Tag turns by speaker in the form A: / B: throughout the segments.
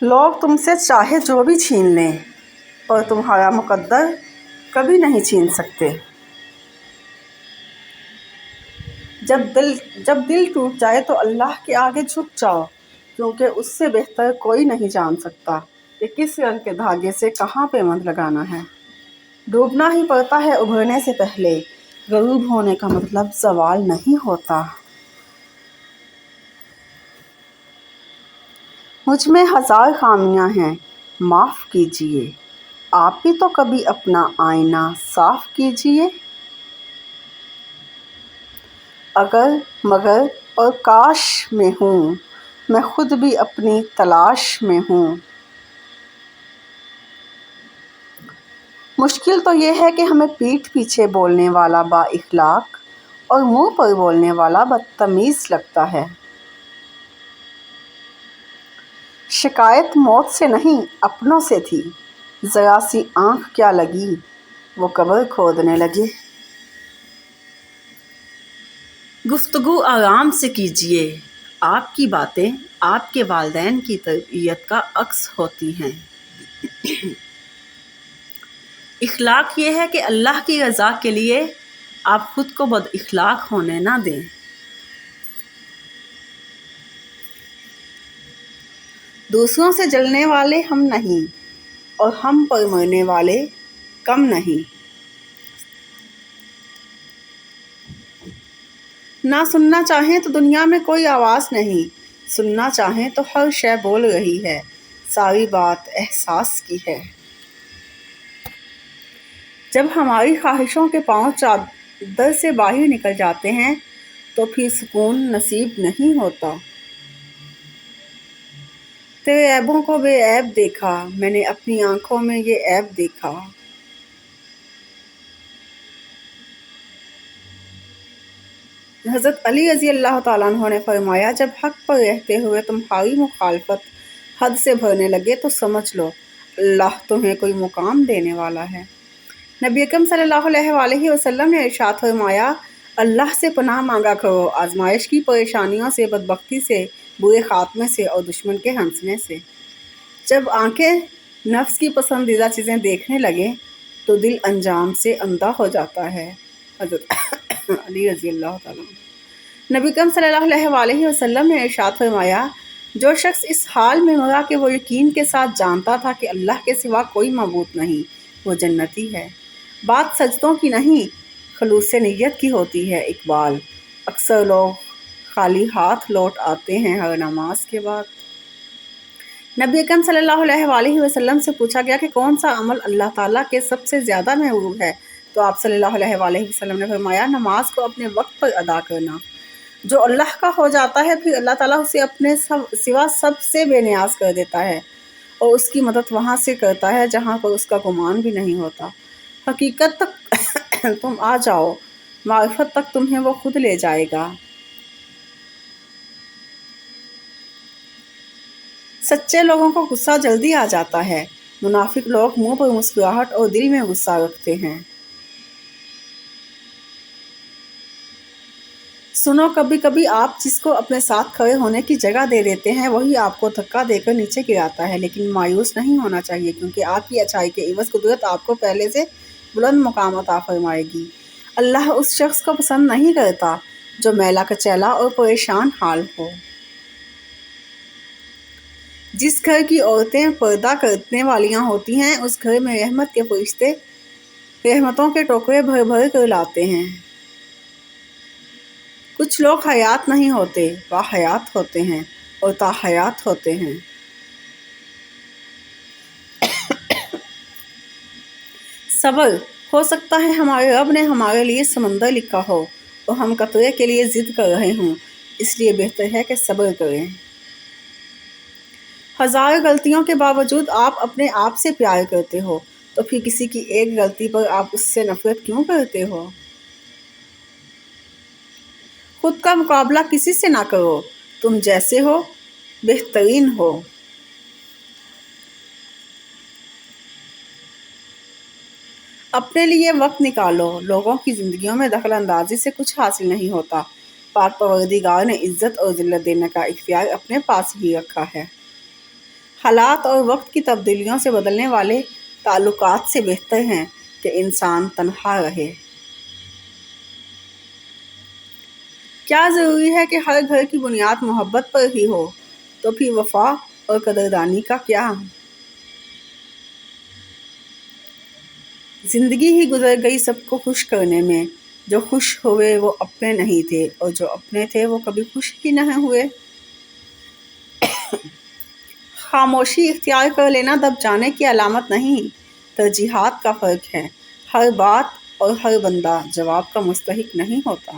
A: لوگ تم سے چاہے جو بھی چھین لیں پر تمہارا مقدر کبھی نہیں چھین سکتے۔ جب دل ٹوٹ جائے تو اللہ کے آگے جھک جاؤ، کیونکہ اس سے بہتر کوئی نہیں جان سکتا کہ کس رنگ کے دھاگے سے کہاں پیوند لگانا ہے۔ ڈوبنا ہی پڑتا ہے ابھرنے سے پہلے، غروب ہونے کا مطلب زوال نہیں ہوتا۔ مجھ میں ہزار خامیاں ہیں، معاف کیجیے، آپ بھی تو کبھی اپنا آئینہ صاف کیجیے۔ اگر مگر اور کاش میں ہوں، میں خود بھی اپنی تلاش میں ہوں۔ مشکل تو یہ ہے کہ ہمیں پیٹھ پیچھے بولنے والا با اخلاق اور منہ پر بولنے والا بدتمیز لگتا ہے۔ شکایت موت سے نہیں اپنوں سے تھی، ذرا سی آنکھ کیا لگی وہ قبر کھودنے لگے۔ گفتگو آرام سے کیجیے، آپ کی باتیں آپ کے والدین کی تربیت کا عکس ہوتی ہیں۔ اخلاق یہ ہے کہ اللہ کی رضا کے لیے آپ خود کو بد اخلاق ہونے نہ دیں۔ دوسروں سے جلنے والے ہم نہیں اور ہم پر مرنے والے کم نہیں۔ نہ سننا چاہیں تو دنیا میں کوئی آواز نہیں، سننا چاہیں تو ہر شے بول رہی ہے، ساری بات احساس کی ہے۔ جب ہماری خواہشوں کے پاؤں چادر سے باہر نکل جاتے ہیں تو پھر سکون نصیب نہیں ہوتا۔ تیرے عیبوں کو بے عیب دیکھا، میں نے اپنی آنکھوں میں یہ عیب دیکھا۔ حضرت علی رضی اللہ تعالیٰ عنہ نے فرمایا، جب حق پر رہتے ہوئے تمہاری مخالفت حد سے بھرنے لگے تو سمجھ لو اللہ تمہیں کوئی مقام دینے والا ہے۔ نبی اکرم صلی اللہ علیہ وآلہ وسلم نے ارشاد فرمایا، اللہ سے پناہ مانگا کرو آزمائش کی پریشانیوں سے، بدبختی سے، برے خاتمے سے اور دشمن کے ہنسنے سے۔ جب آنکھیں نفس کی پسندیدہ چیزیں دیکھنے لگیں تو دل انجام سے اندھا ہو جاتا ہے۔ حضرت علی رضی اللہ تعالیٰ عنہ۔ نبی اکرم صلی اللہ علیہ وآلہ وسلم نے ارشاد فرمایا، جو شخص اس حال میں مرا کہ وہ یقین کے ساتھ جانتا تھا کہ اللہ کے سوا کوئی معبود نہیں، وہ جنتی ہے۔ بات سجدوں کی نہیں، خلوص نیت کی ہوتی ہے اقبال۔ اکثر لوگ خالی ہاتھ لوٹ آتے ہیں ہر نماز کے بعد۔ نبی اکرم صلی اللہ علیہ وآلہ وسلم سے پوچھا گیا کہ کون سا عمل اللہ تعالیٰ کے سب سے زیادہ محبوب ہے، تو آپ صلی اللہ علیہ وآلہ وسلم نے فرمایا، نماز کو اپنے وقت پر ادا کرنا۔ جو اللہ کا ہو جاتا ہے پھر اللہ تعالیٰ اسے اپنے سوا سب سے بے نیاز کر دیتا ہے اور اس کی مدد وہاں سے کرتا ہے جہاں پر اس کا گمان بھی نہیں ہوتا۔ حقیقت تک تم آ جاؤ، معرفت تک تمہیں وہ خود لے جائے گا۔ سچے لوگوں کو غصہ جلدی آ جاتا ہے، منافق لوگ منہ پر مسکراہٹ اور دل میں غصہ رکھتے ہیں۔ سنو، کبھی کبھی آپ جس کو اپنے ساتھ کھڑے ہونے کی جگہ دے دیتے ہیں وہی آپ کو دھکا دے کر نیچے گراتا ہے، لیکن مایوس نہیں ہونا چاہیے، کیونکہ آپ کی اچھائی کے عوض قدرت آپ کو پہلے سے بلند مقام عطا فرمائے گی۔ اللہ اس شخص کو پسند نہیں کرتا جو میلا کچیلا اور پریشان حال ہو۔ جس گھر کی عورتیں پردہ کرنے والیاں ہوتی ہیں اس گھر میں رحمت کے فرشتے رحمتوں کے ٹوکرے بھر بھر کر لاتے ہیں۔ کچھ لوگ حیات نہیں ہوتے، باحیات ہوتے ہیں اور تاحیات ہوتے ہیں۔ صبر، ہو سکتا ہے ہمارے رب نے ہمارے لیے سمندر لکھا ہو اور ہم قطرے کے لیے ضد کر رہے ہوں، اس لیے بہتر ہے کہ صبر کریں۔ ہزار غلطیوں کے باوجود آپ اپنے آپ سے پیار کرتے ہو، تو پھر کسی کی ایک غلطی پر آپ اس سے نفرت کیوں کرتے ہو؟ خود کا مقابلہ کسی سے نہ کرو، تم جیسے ہو بہترین ہو۔ اپنے لیے وقت نکالو، لوگوں کی زندگیوں میں دخل اندازی سے کچھ حاصل نہیں ہوتا۔ پاک پروردگار نے عزت اور ذلت دینے کا اختیار اپنے پاس ہی رکھا ہے۔ حالات اور وقت کی تبدیلیوں سے بدلنے والے تعلقات سے بہتر ہیں کہ انسان تنہا رہے۔ کیا ضروری ہے کہ ہر گھر کی بنیاد محبت پر ہی ہو؟ تو پھر وفا اور قدردانی کا کیا؟ زندگی ہی گزر گئی سب کو خوش کرنے میں، جو خوش ہوئے وہ اپنے نہیں تھے اور جو اپنے تھے وہ کبھی خوش ہی نہ ہوئے۔ خاموشی اختیار کر لینا دب جانے کی علامت نہیں، ترجیحات کا فرق ہے۔ ہر بات اور ہر بندہ جواب کا مستحق نہیں ہوتا۔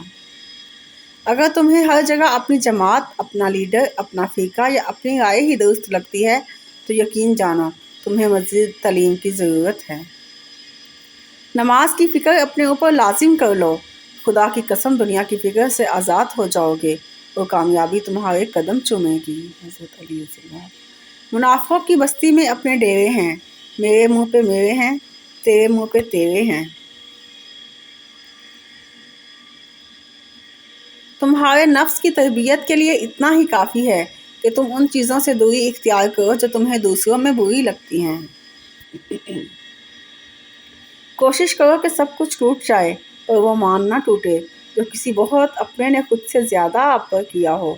A: اگر تمہیں ہر جگہ اپنی جماعت، اپنا لیڈر، اپنا فرقہ یا اپنی رائے ہی درست لگتی ہے تو یقین جانو تمہیں مزید تعلیم کی ضرورت ہے۔ نماز کی فکر اپنے اوپر لازم کر لو، خدا کی قسم دنیا کی فکر سے آزاد ہو جاؤ گے اور کامیابی تمہارے قدم چومے گی۔ حضرت علی رضی اللہ۔ منافقوں کی بستی میں اپنے ڈیرے ہیں، میرے منہ پہ میرے ہیں، تیرے منہ پہ تیرے ہیں۔ تمہارے نفس کی تربیت کے لیے اتنا ہی کافی ہے کہ تم ان چیزوں سے دوری اختیار کرو جو تمہیں دوسروں میں بری لگتی ہیں۔ کوشش کرو کہ سب کچھ ٹوٹ جائے اور وہ مان نہ ٹوٹے جو کسی بہت اپنے نے خود سے زیادہ آپ پر کیا ہو۔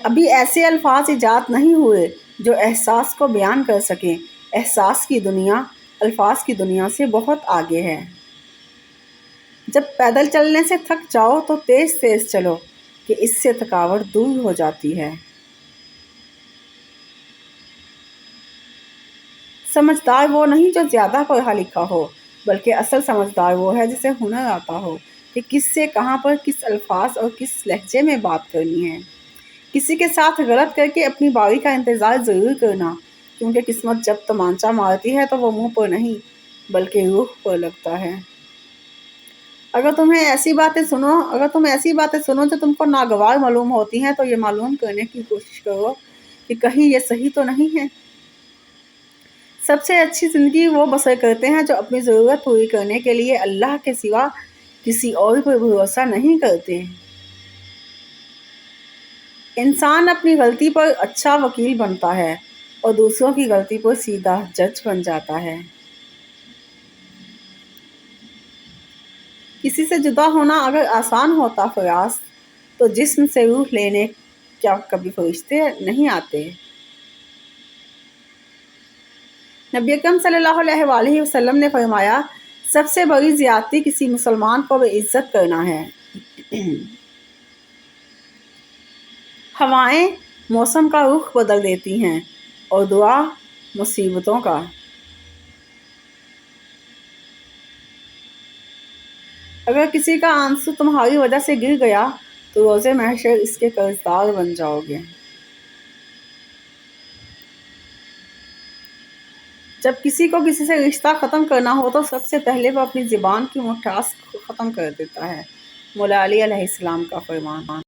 A: ابھی ایسے الفاظ ایجاد نہیں ہوئے جو احساس کو بیان کر سکیں۔ احساس کی دنیا الفاظ کی دنیا سے بہت آگے ہے۔ جب پیدل چلنے سے تھک جاؤ تو تیز تیز چلو کہ اس سے تھکاوٹ دور ہو جاتی ہے۔ سمجھدار وہ نہیں جو زیادہ پڑھا لکھا ہو، بلکہ اصل سمجھدار وہ ہے جسے ہنر آتا ہو کہ کس سے کہاں پر کس الفاظ اور کس لہجے میں بات کرنی ہے۔ کسی کے ساتھ غلط کر کے اپنی باری کا انتظار ضرور کرنا، کیونکہ قسمت جب تمانچہ مارتی ہے تو وہ منہ پر نہیں بلکہ روح پر لگتا ہے۔ اگر تم ایسی باتیں سنو جو تم کو ناگوار معلوم ہوتی ہیں تو یہ معلوم کرنے کی کوشش کرو کہ کہیں یہ صحیح تو نہیں ہے۔ سب سے اچھی زندگی وہ بسر کرتے ہیں جو اپنی ضرورت پوری کرنے کے لیے اللہ کے سوا کسی اور پر بھروسہ نہیں کرتے۔ انسان اپنی غلطی پر اچھا وکیل بنتا ہے اور دوسروں کی غلطی پر سیدھا جج بن جاتا ہے۔ کسی سے جدا ہونا اگر آسان ہوتا فراز، تو جسم سے روح لینے کیا کبھی فرشتے نہیں آتے؟ نبی اکرم صلی اللہ علیہ وآلہ وسلم نے فرمایا، سب سے بڑی زیادتی کسی مسلمان کو بے عزت کرنا ہے۔ ہوائیں موسم کا رخ بدل دیتی ہیں اور دعا مصیبتوں کا۔ اگر کسی کا آنسو تمہاری وجہ سے گر گیا تو روز محشر اس کے قرضدار بن جاؤ گے۔ جب کسی کو کسی سے رشتہ ختم کرنا ہو تو سب سے پہلے وہ اپنی زبان کی مٹھاس کو ختم کر دیتا ہے۔ مولا علی علیہ السلام کا فرمان۔